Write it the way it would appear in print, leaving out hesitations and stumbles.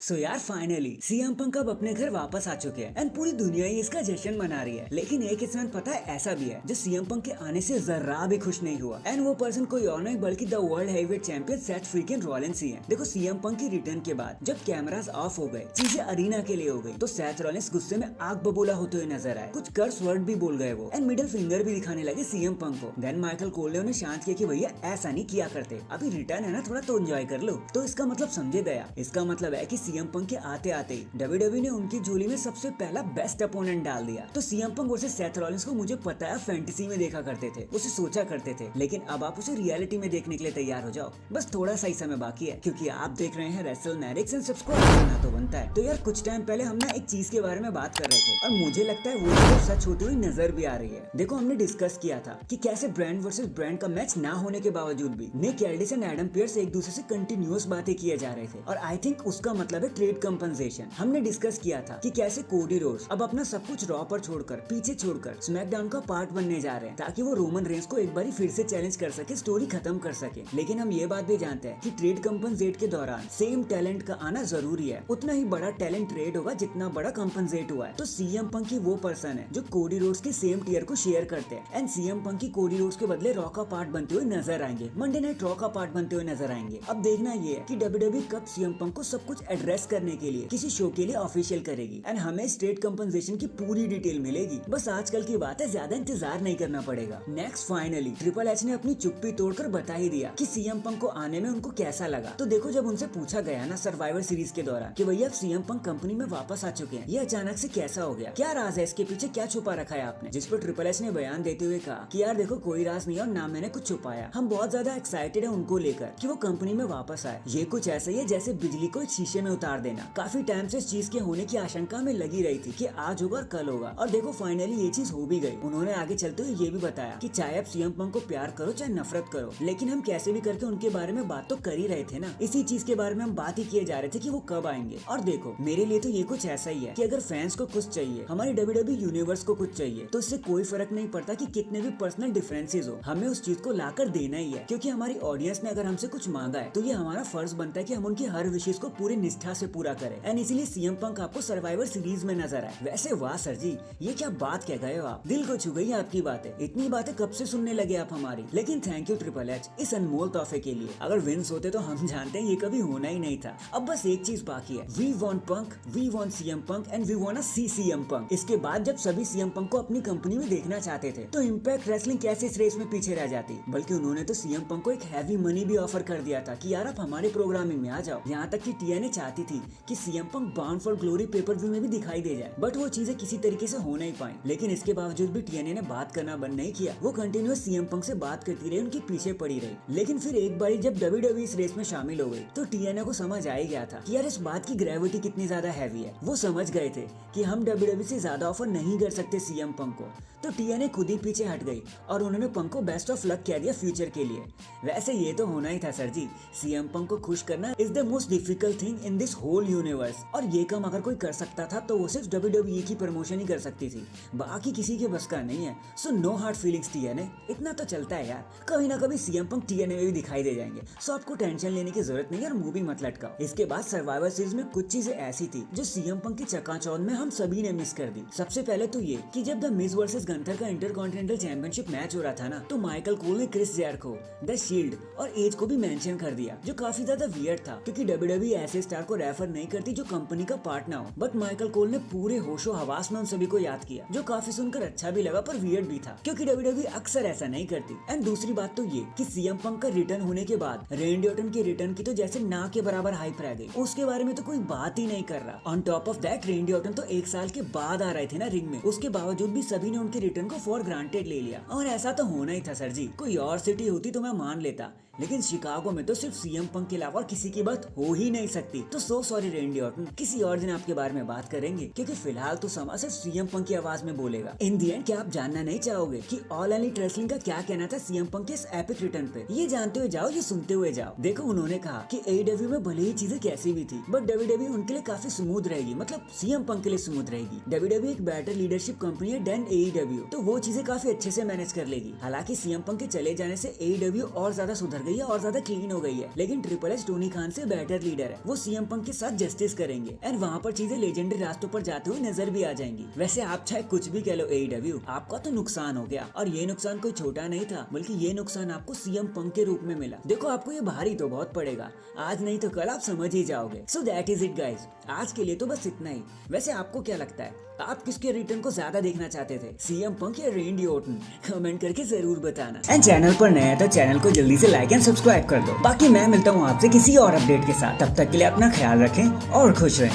सो यार finally CM Punk अब अपने घर वापस आ चुके हैं एंड पूरी दुनिया ही इसका जश्न मना रही है। लेकिन एक इंसान पता है ऐसा भी है जो सीएम पंक के आने से जरा भी खुश नहीं हुआ एंड वो पर्सन कोई और नहीं बल्कि the world heavyweight champion Seth freaking Rollins ही है। देखो सीएम पंक की रिटर्न के बाद जब कैमरास ऑफ हो गए, चीजें अरीना के लिए हो गई, तो सेथ रॉलिंस गुस्से में आग बबूला होते हुए नजर आए। कुछ कर्स वर्ड भी बोल गए वो एंड मिडिल फिंगर भी दिखाने लगे सीएम पंक को। देन माइकल कोल ने उन्हें शांत किया कि भैया ऐसा नहीं किया करते, अभी रिटर्न है ना, थोड़ा तो एंजॉय कर लो। तो इसका मतलब समझे गया, इसका मतलब है कि सीएम पंक के आते ही डब्ल्यूडब्ल्यूई ने उनकी झोली में सबसे पहला बेस्ट अपोनेंट डाल दिया। तो CM Punk versus Seth Rollins को मुझे पता है फैंटेसी में देखा करते थे, उसे सोचा करते थे, लेकिन अब आप उसे रियलिटी में देखने के लिए तैयार हो जाओ। बस थोड़ा सा ही समय बाकी है क्योंकि आप देख रहे हैं रेसलमैनिक्स एंड सब्सक्राइब करना तो बनता है। तो यार कुछ टाइम पहले हम ना एक चीज के बारे में बात कर रहे थे और मुझे लगता है वो चीज सच होती हुई नजर भी आ रही है। देखो हमने डिस्कस किया था कि कैसे ब्रांड वर्सेस ब्रांड का मैच ना होने के बावजूद भी निक एल्डिस एंड एडम पियर्स एक दूसरे से कंटिन्यूअस बातें किए जा रहे थे और आई थिंक उसका मतलब है ट्रेड कंपनसेशन। हमने डिस्कस किया था कि कैसे कोडी रोड्स अब अपना सब कुछ रॉ पर छोड़कर पीछे छोड़कर स्मैकडाउन का पार्ट बनने जा रहे हैं ताकि वो रोमन रेंस को एक बार फिर से चैलेंज कर सके, स्टोरी खत्म कर सके। लेकिन हम ये बात भी जानते हैं कि ट्रेड कंपनसेट के दौरान सेम टैलेंट का आना जरूरी है, उतना ही बड़ा टैलेंट ट्रेड होगा जितना बड़ा कंपनसेट हुआ है। तो सीएम पंक ही वो पर्सन है जो कोडी रोड्स के सेम टीयर को शेयर करते हैं एंड सीएम पंक की कोडी रोड्स के बदले रॉ का पार्ट बनते हुए नजर आएंगे, मंडे नाइट रॉ का पार्ट बनते हुए नजर आएंगे। अब देखना ये है कि डब्ल्यूडब्ल्यूई कब सीएम पंक को सब कुछ एड्रेस करने के लिए किसी शो के लिए ऑफिशियल करेगी एंड हमें स्टेट कंपनसेशन की पूरी डिटेल मिलेगी। बस आजकल की बात है, ज्यादा इंतजार नहीं करना पड़ेगा। नेक्स्ट फाइनली ट्रिपल एच ने अपनी चुप्पी तोड़कर बता ही दिया कि सीएम पंक को आने में उनको कैसा लगा। तो देखो जब उनसे पूछा गया ना सर्वाइवर सीरीज के दौरान कि भैया अब सीएम पंक कंपनी में वापस आ चुके हैं, ये अचानक से कैसा हो गया, क्या राज है इसके पीछे, क्या छुपा रखा है आपने, जिस पर ट्रिपल एच ने बयान देते हुए कहा कि यार देखो कोई राज नहीं है और ना मैंने कुछ छुपाया, हम बहुत ज्यादा एक्साइटेड है उनको लेकर कि वो कंपनी में वापस आए। ये कुछ ऐसा ही है जैसे बिजली को एक शीशे में उतार देना। काफी टाइम से इस चीज के होने की आशंका में लगी रही थी कि आज होगा और कल होगा, और देखो फाइनली ये चीज हो भी गई। उन्होंने आगे चलते हुए ये भी बताया कि चाहे आप सीएम पंक को प्यार करो चाहे नफरत करो, लेकिन हम कैसे भी करके उनके बारे में बात तो कर ही रहे थे ना, इसी चीज के बारे में हम बात ही किए जा रहे थे कि वो कब आएंगे। और देखो मेरे लिए तो ये कुछ ऐसा ही है कि अगर फैंस को कुछ चाहिए, हमारी डब्ल्यूडब्ल्यूई यूनिवर्स को कुछ चाहिए, तो इससे कोई फर्क नहीं पड़ता कि कितने भी पर्सनल डिफरेंसेस हो, हमें उस चीज को लाकर देना ही है। क्योंकि हमारी ऑडियंस ने अगर हमसे कुछ मांगा है तो ये हमारा फर्ज बनता है कि हम उनकी हर विशेष को पूरी निष्ठा से पूरा करें एंड इसीलिए सीएम पंक आपको सर्वाइवर सीरीज में नजर आए। वैसे वाह सर जी, ये क्या बात कह गए हो आप, दिल को छू गई आपकी बातें। इतनी बातें कब से सुनने लगे आप हमारी, लेकिन थैंक यू ट्रिपल एच इस अनमोल तोहफे के लिए। अगर विंस होते तो हम जानते हैं ये कभी होना ही नहीं था। अब बस एक चीज बाकी है, we want Punk, we want CM Punk and we want C CM Punk. इसके बाद जब सभी सीएम पंक को अपनी कंपनी में देखना चाहते थे तो इम्पैक्ट रेसलिंग कैसे इस रेस में पीछे रह जाती, बल्कि उन्होंने तो सीएम पंक को एक हैवी मनी भी ऑफर कर दिया था कि यार आप हमारे प्रोग्रामिंग में आ जाओ। यहाँ तक कि टीएनए चाहती थी कि CM Punk bound for glory pay per view में भी दिखाई दे जाए, बट वो चीजें किसी तरीके से हो नहीं पाई। लेकिन इसके बावजूद भी टीएनए ने बात करना बंद नहीं किया, वो कंटिन्यूअस सीएम पंक से बात करती रही, उनके पीछे पड़ी रही। लेकिन फिर एक बार जब डब्ल्यूडब्ल्यूई इस रेस में शामिल हो गई तो टीएनए को समझ आ ही गया था कि यार इस बात की ग्रेविटी कितनी ज्यादा हैवी है। वो समझ गए थे कि हम डब्ल्यूडब्ल्यूई से ज्यादा ऑफर नहीं कर सकते सीएम पंक को, तो टीएनए खुद ही पीछे हट गई और उन्होंने पंक को बेस्ट ऑफ लक कह दिया फ्यूचर के लिए। वैसे ये तो होना ही था सर जी, सीएम पंक को खुश करना is the most difficult thing in this whole universe, और ये काम अगर कोई कर सकता था तो वो सिर्फ डब्ल्यूडब्ल्यूई की प्रमोशन ही कर सकती थी, बाकी किसी के बस का नहीं है। So no hard feelings TNA, इतना तो चलता है यार, कभी ना कभी सीएम पंक टीएनए में भी दिखाई दे जाएंगे। सो आपको टेंशन लेने की जरूरत नहीं है और मूवी मत लटकाओ। इसके बाद सर्वाइवर सीरीज में कुछ चीजें ऐसी थी जो सीएम पंक की चकाचौंध में हम सभी ने मिस कर दी। सबसे पहले तो ये कि जब द मिज वर्सेस गंथर का इंटरकॉन्टिनेंटल चैंपियनशिप मैच हो रहा था ना, तो माइकल कोल ने क्रिस जेरिको, द शील्ड और एज को भी मेंशन कर दिया, जो काफी ज्यादा वियर्ड था क्योंकि डब्ल्यूडब्ल्यूई ऐसे स्टार को रेफर नहीं करती जो कंपनी का पार्ट ना हो। बट माइकल कोल ने पूरे होशो हवास में उन सभी को याद किया, जो काफी सुनकर अच्छा भी लगा पर वियर्ड भी था क्योंकि डब्ल्यूडब्ल्यूई अक्सर ऐसा नहीं करती। एंड दूसरी बात तो ये कि सीएम पंक का रिटर्न होने के बाद रेंडी ऑर्टन के रिटर्न की तो जैसे ना के बराबर हाइप रह गई, उसके बारे में तो कोई बात ही नहीं कर रहा। On top of that रेंडी Orton तो 1 साल के बाद आ रहे थे ना रिंग में, उसके बावजूद भी सभी ने उनके रिटर्न को फॉर ग्रांटेड ले लिया। और ऐसा तो होना ही था सर जी, कोई और सिटी होती तो मैं मान लेता, लेकिन शिकागो में तो सिर्फ सीएम पंक के अलावा किसी की बात हो ही नहीं सकती। तो सो सॉरी रेंडी ऑर्टन, किसी और दिन आपके बारे में बात करेंगे क्योंकि फिलहाल तो समा सिर्फ सीएम पंक की आवाज में बोलेगा। इन दी एंड क्या आप जानना नहीं चाहोगे कि ऑल एलिट रेसलिंग का क्या कहना था सीएम पंक के इस एपिक रिटर्न पे? ये जानते हुए जाओ, ये सुनते हुए जाओ। देखो उन्होंने कहा कि एडब्ल्यू में भले ही चीजें कैसी भी थी बट डब्ल्यूडब्ल्यूई उनके लिए काफी स्मूथ रहेगी, मतलब सीएम पंक के लिए स्मूथ रहेगी। डब्ल्यूडब्ल्यूई एक बेटर लीडरशिप कंपनी है देन एईडब्ल्यू, तो वो चीजें काफी अच्छे से मैनेज कर लेगी। हालांकि सीएम पंक के चले जाने से एईडब्ल्यू और ज्यादा सुधर गई है और ज्यादा क्लीन हो गई है, लेकिन ट्रिपल एच टोनी खान से बेटर लीडर है। वो सीएम पंक के साथ जस्टिस करेंगे एंड वहाँ पर चीजें लेजेंडरी रास्तों पर जाते हुए नजर भी आ जाएंगी। वैसे आप चाहे कुछ भी कह लो AEW, आपका तो नुकसान हो गया, और ये नुकसान कोई छोटा नहीं था, बल्कि ये नुकसान आपको सीएम पंक के रूप में मिला। देखो आपको ये भारी तो बहुत पड़ेगा, आज नहीं तो कल आप समझ ही जाओगे। So that is it guys, आज के लिए तो बस इतना ही। वैसे आपको क्या लगता है, आप किसके रिटर्न को ज्यादा देखना चाहते थे, सीएम पंक या रेंडी ऑर्टन? कमेंट करके जरूर बताना। एंड चैनल पर नया है तो चैनल को जल्दी से लाइक एंड सब्सक्राइब कर दो। बाकी मैं मिलता हूँ आपसे किसी और अपडेट के साथ, तब तक के लिए अपना ख्याल रखें और खुश रहें।